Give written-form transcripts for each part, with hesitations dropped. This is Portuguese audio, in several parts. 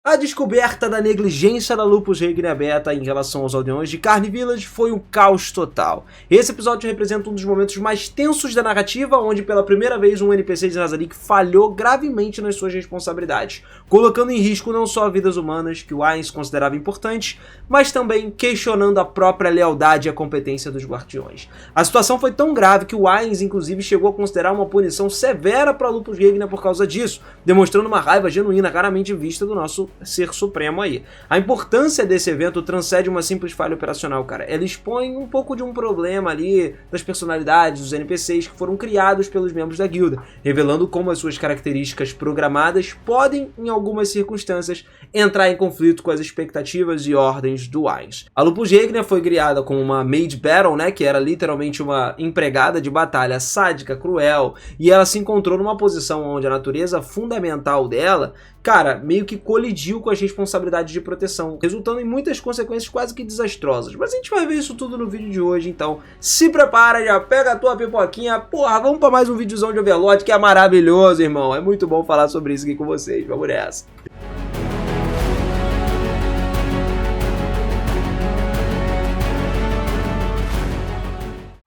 A descoberta da negligência da Lupus Regni Beta em relação aos aldeões de Carne Village foi um caos total. Esse episódio representa um dos momentos mais tensos da narrativa, onde pela primeira vez um NPC de Nazarick falhou gravemente nas suas responsabilidades, colocando em risco não só vidas humanas, que o Ainz considerava importantes, mas também questionando a própria lealdade e a competência dos guardiões. A situação foi tão grave que o Ainz inclusive chegou a considerar uma punição severa para Lupus Regni por causa disso, demonstrando uma raiva genuína raramente vista do nosso ser supremo aí. A importância desse evento transcende uma simples falha operacional, cara. Ela expõe um pouco de um problema ali das personalidades dos NPCs que foram criados pelos membros da guilda, revelando como as suas características programadas podem, em algumas circunstâncias, entrar em conflito com as expectativas e ordens do Ainz. A Lupus Regni foi criada como uma Maid Battle, né, que era literalmente uma empregada de batalha sádica, cruel, e ela se encontrou numa posição onde a natureza fundamental dela, cara, meio que colidiu com as responsabilidades de proteção, resultando em muitas consequências quase que desastrosas. Mas a gente vai ver isso tudo no vídeo de hoje, então se prepara, já pega a tua pipoquinha, porra, vamos para mais um videozão de Overlord que é maravilhoso, irmão. É muito bom falar sobre isso aqui com vocês, vamos nessa.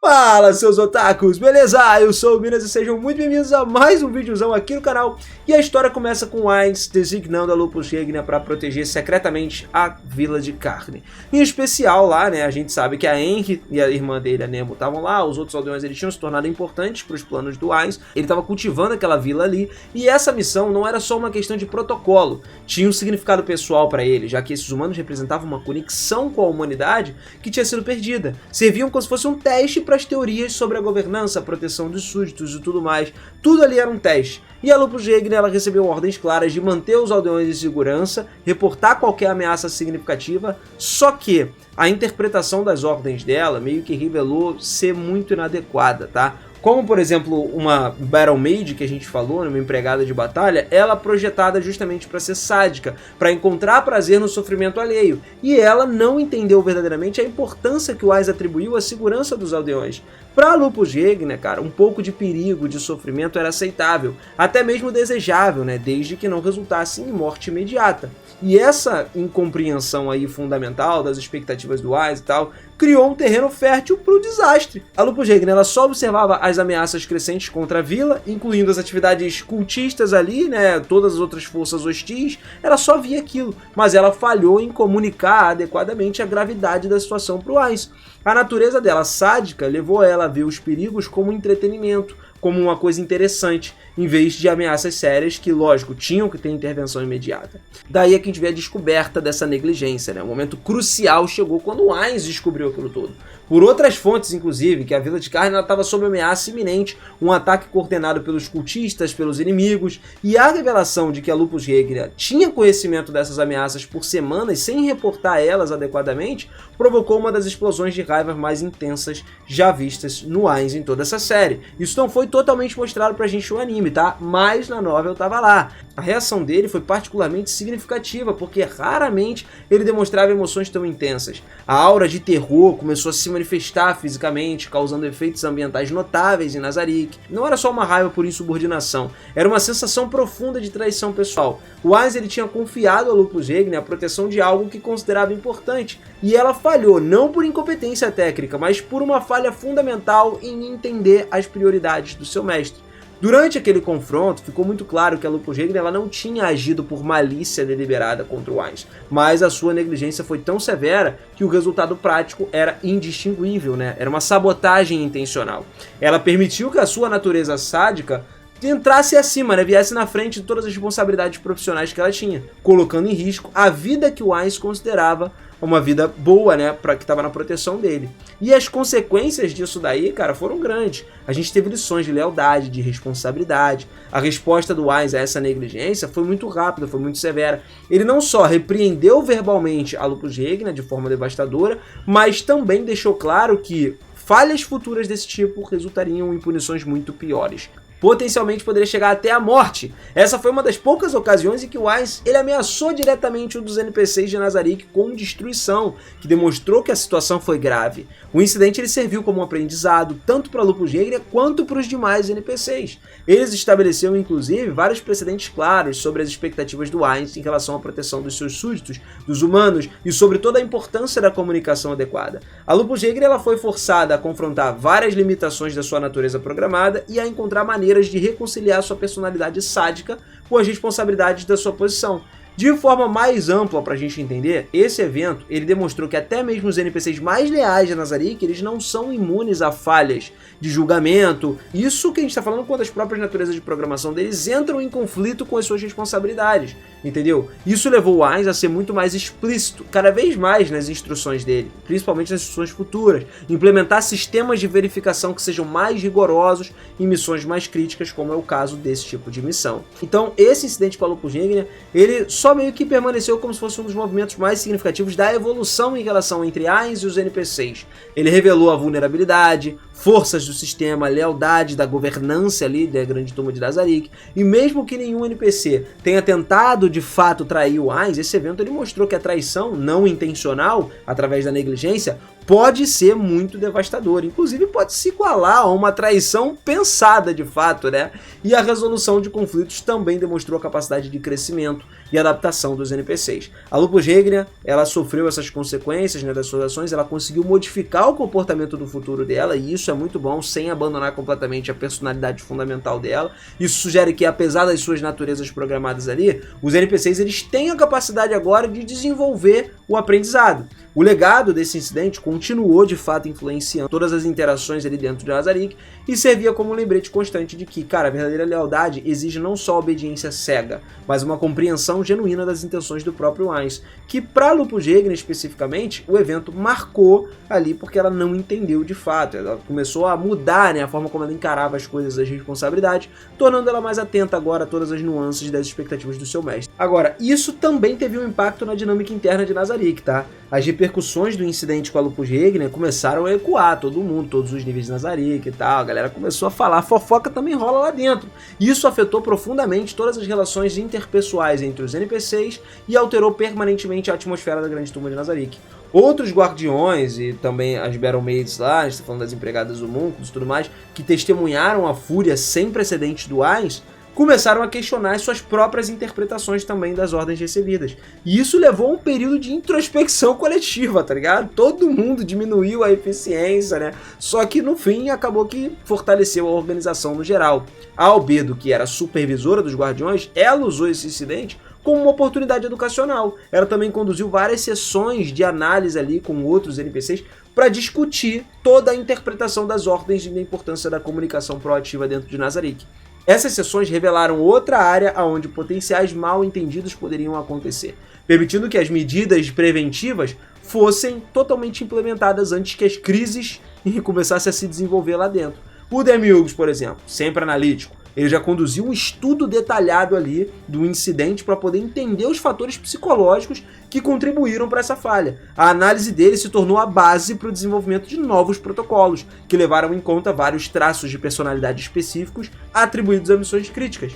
Fala, seus otakus, beleza? Eu sou o Minas e sejam muito bem-vindos a mais um videozão aqui no canal. E a história começa com Ainz designando a Lupus Regni para proteger secretamente a Vila de Carne. Em especial lá, né, a gente sabe que a Henry e a irmã dele, a Nemo, estavam lá, os outros aldeões eles tinham se tornado importantes para os planos do Ainz, ele estava cultivando aquela vila ali, e essa missão não era só uma questão de protocolo, tinha um significado pessoal para ele, já que esses humanos representavam uma conexão com a humanidade que tinha sido perdida, serviam como se fosse um teste para as teorias sobre a governança, a proteção dos súditos e tudo mais. Tudo ali era um teste. E a Lupus Regni, ela recebeu ordens claras de manter os aldeões em segurança, reportar qualquer ameaça significativa, só que a interpretação das ordens dela meio que revelou ser muito inadequada, tá? Como, por exemplo, uma Battle Maid que a gente falou, uma empregada de batalha, ela projetada justamente para ser sádica, para encontrar prazer no sofrimento alheio. E ela não entendeu verdadeiramente a importância que o Ainz atribuiu à segurança dos aldeões. Para Lupus Regni, cara, um pouco de perigo, de sofrimento era aceitável, até mesmo desejável, né, desde que não resultasse em morte imediata. E essa incompreensão aí fundamental das expectativas do Ainz e tal, criou um terreno fértil para o desastre. A Lupus Regni, ela só observava as ameaças crescentes contra a vila, incluindo as atividades cultistas ali, né, todas as outras forças hostis, ela só via aquilo, mas ela falhou em comunicar adequadamente a gravidade da situação para o Ainz. A natureza dela sádica levou ela a ver os perigos como entretenimento, como uma coisa interessante, em vez de ameaças sérias que, lógico, tinham que ter intervenção imediata. Daí é que a gente vê a descoberta dessa negligência, né? Um momento crucial chegou quando o Ainz descobriu aquilo tudo. Por outras fontes, inclusive, que a Vila de Carne estava sob ameaça iminente, um ataque coordenado pelos cultistas, pelos inimigos, e a revelação de que a Lupus Regni tinha conhecimento dessas ameaças por semanas sem reportar elas adequadamente, provocou uma das explosões de raiva mais intensas já vistas no Ainz em toda essa série. Isso não foi totalmente mostrado pra gente no anime, tá? Mas na novel tava lá. A reação dele foi particularmente significativa, porque raramente ele demonstrava emoções tão intensas. A aura de terror começou a se manifestar fisicamente, causando efeitos ambientais notáveis em Nazarick. Não era só uma raiva por insubordinação, era uma sensação profunda de traição pessoal. O Ainz, ele tinha confiado a Lupus Regni a proteção de algo que considerava importante, e ela falhou não por incompetência técnica, mas por uma falha fundamental em entender as prioridades do seu mestre. Durante aquele confronto, ficou muito claro que a Lupus Regni ela não tinha agido por malícia deliberada contra o Ainz, mas a sua negligência foi tão severa que o resultado prático era indistinguível, né? Era uma sabotagem intencional. Ela permitiu que a sua natureza sádica entrasse acima, né? Viesse na frente de todas as responsabilidades profissionais que ela tinha, colocando em risco a vida que o Ainz considerava uma vida boa, né, que estava na proteção dele. E as consequências disso daí, cara, foram grandes. A gente teve lições de lealdade, de responsabilidade. A resposta do Ainz a essa negligência foi muito rápida, foi muito severa. Ele não só repreendeu verbalmente a Lupus Regni de forma devastadora, mas também deixou claro que falhas futuras desse tipo resultariam em punições muito piores. potencialmente poderia chegar até a morte. Essa foi uma das poucas ocasiões em que o Ainz ele ameaçou diretamente um dos NPCs de Nazarick com destruição, que demonstrou que a situação foi grave. O incidente ele serviu como um aprendizado tanto para Lupus Regnea quanto para os demais NPCs. Eles estabeleceram inclusive vários precedentes claros sobre as expectativas do Ainz em relação à proteção dos seus súditos, dos humanos e sobre toda a importância da comunicação adequada. A Lupus Regnea ela foi forçada a confrontar várias limitações da sua natureza programada e a encontrar maneiras de reconciliar sua personalidade sádica com as responsabilidades da sua posição. De forma mais ampla para a gente entender, esse evento ele demonstrou que até mesmo os NPCs mais leais de Nazarick, eles não são imunes a falhas de julgamento. Isso que a gente está falando quando as próprias naturezas de programação deles entram em conflito com as suas responsabilidades, entendeu? Isso levou o Ainz a ser muito mais explícito, cada vez mais nas instruções dele, principalmente nas instruções futuras, implementar sistemas de verificação que sejam mais rigorosos em missões mais críticas, como é o caso desse tipo de missão. Então, esse incidente com a Lupus Regnea, ele só meio que permaneceu como se fosse um dos movimentos mais significativos da evolução em relação entre Ainz e os NPCs. Ele revelou a vulnerabilidade, forças do sistema, lealdade da governança ali da Grande Turma de Nazarick, e mesmo que nenhum NPC tenha tentado de fato trair o Ainz, esse evento ele mostrou que a traição não intencional, através da negligência, pode ser muito devastador, inclusive pode se igualar a uma traição pensada de fato, né? E a resolução de conflitos também demonstrou a capacidade de crescimento e adaptação dos NPCs. A Lupus Regnea, ela sofreu essas consequências, né, das suas ações, ela conseguiu modificar o comportamento do futuro dela, e isso é muito bom, sem abandonar completamente a personalidade fundamental dela. Isso sugere que, apesar das suas naturezas programadas ali, os NPCs eles têm a capacidade agora de desenvolver o aprendizado. O legado desse incidente continuou de fato influenciando todas as interações ali dentro de Nazarick e servia como um lembrete constante de que, cara, a verdadeira lealdade exige não só obediência cega, mas uma compreensão genuína das intenções do próprio Ainz, que para Lupus Regnea especificamente, o evento marcou ali porque ela não entendeu de fato, ela começou a mudar, né, a forma como ela encarava as coisas, as responsabilidades, tornando ela mais atenta agora a todas as nuances das expectativas do seu mestre. Agora, isso também teve um impacto na dinâmica interna de Nazarick, tá? As repercussões do incidente com a Lupus Regnea começaram a ecoar, todo mundo, todos os níveis de Nazarick e tal, a galera começou a falar, a fofoca também rola lá dentro. Isso afetou profundamente todas as relações interpessoais entre os NPCs e alterou permanentemente a atmosfera da Grande Turma de Nazarick. Outros guardiões e também as Battlemaids lá, a gente tá falando das empregadas homúnculos e tudo mais, que testemunharam a fúria sem precedentes do Ainz, começaram a questionar as suas próprias interpretações também das ordens recebidas. E isso levou a um período de introspecção coletiva, tá ligado? Todo mundo diminuiu a eficiência, né? Só que no fim acabou que fortaleceu a organização no geral. A Albedo, que era supervisora dos guardiões, ela usou esse incidente como uma oportunidade educacional. Ela também conduziu várias sessões de análise ali com outros NPCs para discutir toda a interpretação das ordens e da importância da comunicação proativa dentro de Nazarick. Essas sessões revelaram outra área onde potenciais mal-entendidos poderiam acontecer, permitindo que as medidas preventivas fossem totalmente implementadas antes que as crises começassem a se desenvolver lá dentro. O Demiurgos, por exemplo, sempre analítico, ele já conduziu um estudo detalhado ali do incidente para poder entender os fatores psicológicos que contribuíram para essa falha. A análise dele se tornou a base para o desenvolvimento de novos protocolos, que levaram em conta vários traços de personalidade específicos atribuídos a missões críticas.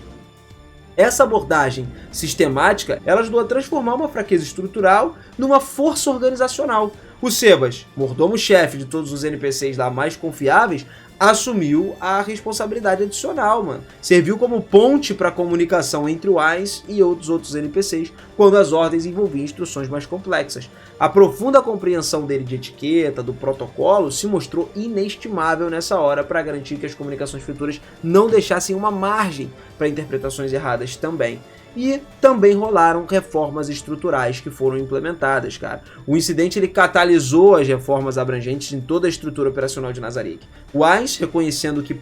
Essa abordagem sistemática, ela ajudou a transformar uma fraqueza estrutural numa força organizacional. O Sebas, mordomo-chefe de todos os NPCs lá mais confiáveis, assumiu a responsabilidade adicional, mano. Serviu como ponte para a comunicação entre o Ainz e outros NPCs quando as ordens envolviam instruções mais complexas. A profunda compreensão dele de etiqueta, do protocolo, se mostrou inestimável nessa hora para garantir que as comunicações futuras não deixassem uma margem para interpretações erradas também. E também rolaram reformas estruturais que foram implementadas, cara. O incidente ele catalisou as reformas abrangentes em toda a estrutura operacional de Nazarick. O Ainz, reconhecendo que,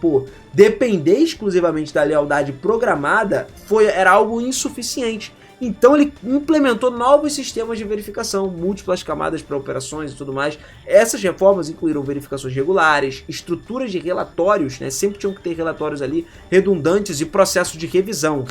depender exclusivamente da lealdade programada era algo insuficiente. Então ele implementou novos sistemas de verificação, múltiplas camadas para operações e tudo mais. Essas reformas incluíram verificações regulares, estruturas de relatórios, né? Sempre tinham que ter relatórios ali redundantes e processo de revisão,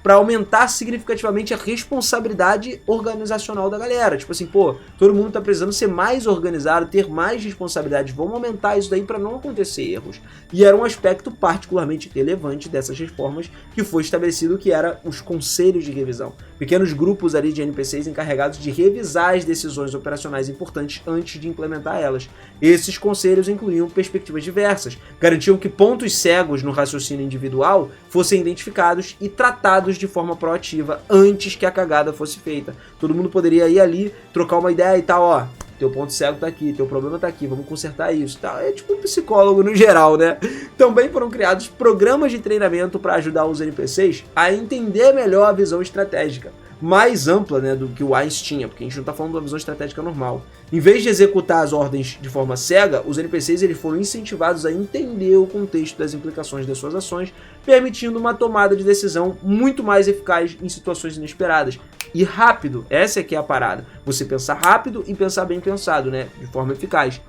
para aumentar significativamente a responsabilidade organizacional da galera. Tipo assim, pô, todo mundo tá precisando ser mais organizado, ter mais responsabilidade, vamos aumentar isso daí para não acontecer erros. E era um aspecto particularmente relevante dessas reformas que foi estabelecido, que era os conselhos de revisão. Pequenos grupos ali de NPCs encarregados de revisar as decisões operacionais importantes antes de implementar elas. Esses conselhos incluíam perspectivas diversas, garantiam que pontos cegos no raciocínio individual fossem identificados e tratados de forma proativa antes que a cagada fosse feita. Todo mundo poderia ir ali, trocar uma ideia e tal, ó, teu ponto cego tá aqui, teu problema tá aqui, vamos consertar isso. Tá? É tipo um psicólogo no geral, né? Também foram criados programas de treinamento para ajudar os NPCs a entender melhor a visão estratégica, mais ampla, né, do que o Wise tinha, porque a gente não tá falando de uma visão estratégica normal. Em vez de executar as ordens de forma cega, os NPCs eles foram incentivados a entender o contexto das implicações das suas ações, permitindo uma tomada de decisão muito mais eficaz em situações inesperadas. E rápido, essa é que é a parada. Você pensar rápido e pensar bem pensado, né, de forma eficaz.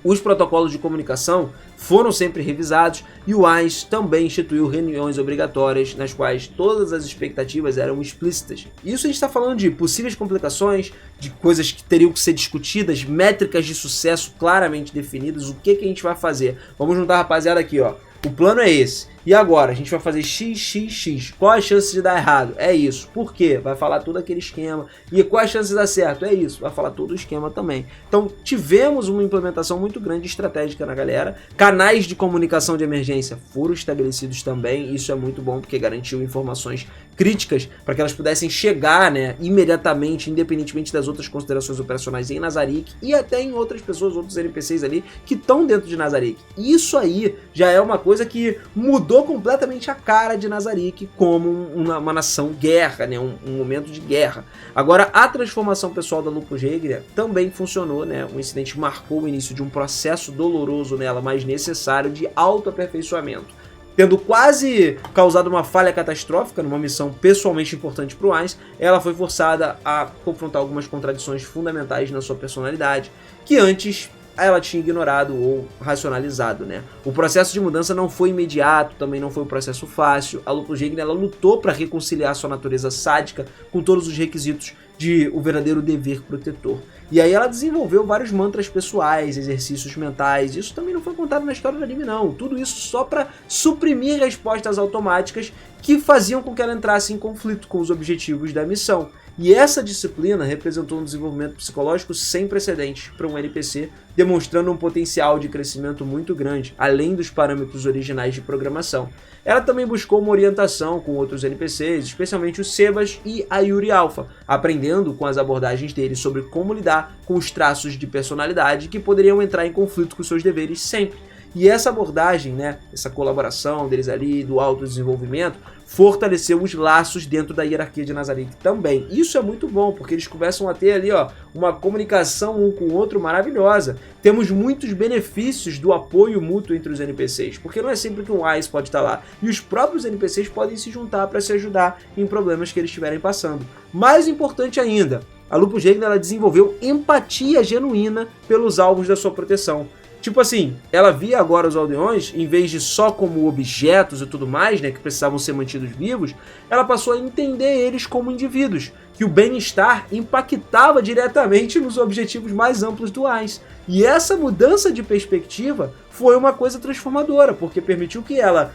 Os protocolos de comunicação foram sempre revisados e o Wise também instituiu reuniões obrigatórias nas quais todas as expectativas eram explícitas. Isso a gente está falando de possíveis complicações, de coisas que teriam que ser discutidas, métricas de sucesso claramente definidas, o que a gente vai fazer. Vamos juntar a rapaziada aqui, ó. O plano é esse. E agora? A gente vai fazer XXX. Qual a chance de dar errado? É isso. Por quê? Vai falar todo aquele esquema. E qual a chance de dar certo? É isso. Vai falar todo o esquema também. Então, tivemos uma implementação muito grande estratégica na galera. Canais de comunicação de emergência foram estabelecidos também. Isso é muito bom, porque garantiu informações críticas para que elas pudessem chegar, né, imediatamente, independentemente das outras considerações operacionais em Nazarick e até em outras pessoas, outros NPCs ali que estão dentro de Nazarick. Isso aí já é uma coisa que mudou completamente a cara de Nazarick como uma nação guerra, né? Um momento de guerra. Agora, a transformação pessoal da Lupus Regnia também funcionou, né? O incidente marcou o início de um processo doloroso nela, mas necessário de autoaperfeiçoamento. Tendo quase causado uma falha catastrófica numa missão pessoalmente importante para o Wise, ela foi forçada a confrontar algumas contradições fundamentais na sua personalidade, que antes ela tinha ignorado ou racionalizado, né? O processo de mudança não foi imediato, também não foi um processo fácil. A Lupus Regnia, ela lutou para reconciliar sua natureza sádica com todos os requisitos de o verdadeiro dever protetor. E aí ela desenvolveu vários mantras pessoais, exercícios mentais. Isso também não foi contado na história do anime, não. Tudo isso só para suprimir respostas automáticas que faziam com que ela entrasse em conflito com os objetivos da missão. E essa disciplina representou um desenvolvimento psicológico sem precedentes para um NPC, demonstrando um potencial de crescimento muito grande, além dos parâmetros originais de programação. Ela também buscou uma orientação com outros NPCs, especialmente o Sebas e a Yuri Alpha, aprendendo com as abordagens deles sobre como lidar com os traços de personalidade que poderiam entrar em conflito com seus deveres sempre. E essa abordagem, né, essa colaboração deles ali, do autodesenvolvimento, fortaleceu os laços dentro da hierarquia de Nazarick também. Isso é muito bom, porque eles começam a ter ali, ó, uma comunicação um com o outro maravilhosa. Temos muitos benefícios do apoio mútuo entre os NPCs, porque não é sempre que um Wise pode estar lá. E os próprios NPCs podem se juntar para se ajudar em problemas que eles estiverem passando. Mais importante ainda, a Lupus Regnia, ela desenvolveu empatia genuína pelos alvos da sua proteção. Tipo assim, ela via agora os aldeões, em vez de só como objetos e tudo mais, né, que precisavam ser mantidos vivos, ela passou a entender eles como indivíduos, que o bem-estar impactava diretamente nos objetivos mais amplos do Wise. E essa mudança de perspectiva foi uma coisa transformadora, porque permitiu que ela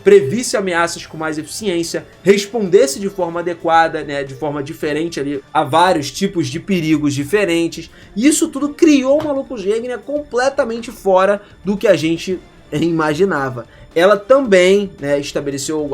previsse ameaças com mais eficiência, respondesse de forma adequada, né, de forma diferente ali a vários tipos de perigos diferentes. E isso tudo criou uma Lupus Regnia completamente fora do que a gente imaginava. Ela também, né, estabeleceu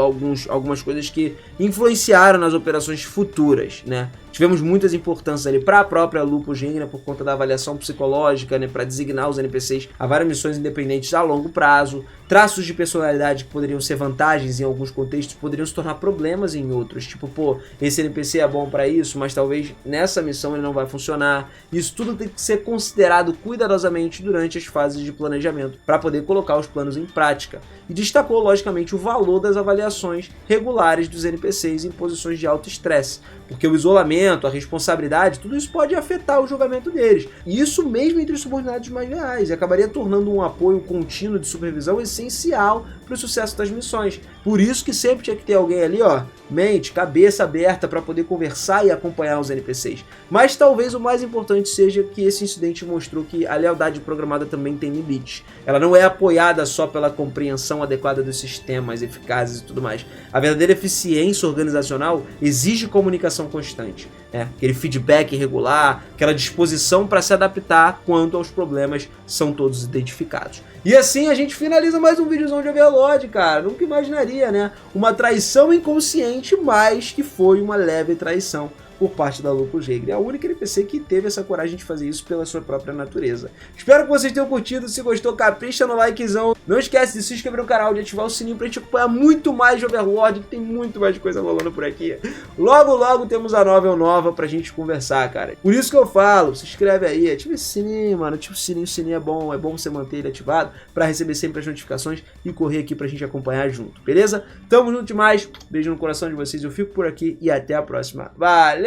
algumas coisas que influenciaram nas operações futuras, né? Tivemos muitas importâncias ali para a própria Lupus Gang, né, por conta da avaliação psicológica, né, para designar os NPCs a várias missões independentes a longo prazo. Traços de personalidade que poderiam ser vantagens em alguns contextos poderiam se tornar problemas em outros. Tipo, pô, esse NPC é bom para isso, mas talvez nessa missão ele não vai funcionar. Isso tudo tem que ser considerado cuidadosamente durante as fases de planejamento para poder colocar os planos em prática. E destacou, logicamente, o valor das avaliações regulares dos NPCs em posições de alto estresse, porque o isolamento, a responsabilidade, tudo isso pode afetar o julgamento deles. E isso mesmo entre os subordinados mais leais, e acabaria tornando um apoio contínuo de supervisão essencial para o sucesso das missões. Por isso que sempre tinha que ter alguém ali, ó, mente, cabeça aberta para poder conversar e acompanhar os NPCs. Mas talvez o mais importante seja que esse incidente mostrou que a lealdade programada também tem limites. Ela não é apoiada só pela compreensão adequada dos sistemas eficazes e tudo mais. A verdadeira eficiência organizacional exige comunicação constante, aquele feedback regular, aquela disposição para se adaptar quando aos problemas são todos identificados. E assim a gente finaliza mais um videozão de Overlord, cara. Nunca imaginaria, né? Uma traição inconsciente, mas que foi uma leve traição por parte da Lupus Gang. É a única NPC que teve essa coragem de fazer isso pela sua própria natureza. Espero que vocês tenham curtido. Se gostou, capricha no likezão. Não esquece de se inscrever no canal, de ativar o sininho pra gente acompanhar muito mais de Overlord, que tem muito mais coisa rolando por aqui. Logo, logo temos a novel nova pra gente conversar, cara. Por isso que eu falo, se inscreve aí, ativa esse sininho, mano. Ativa o sininho é bom você manter ele ativado pra receber sempre as notificações e correr aqui pra gente acompanhar junto, beleza? Tamo junto demais, beijo no coração de vocês, eu fico por aqui e até a próxima. Valeu!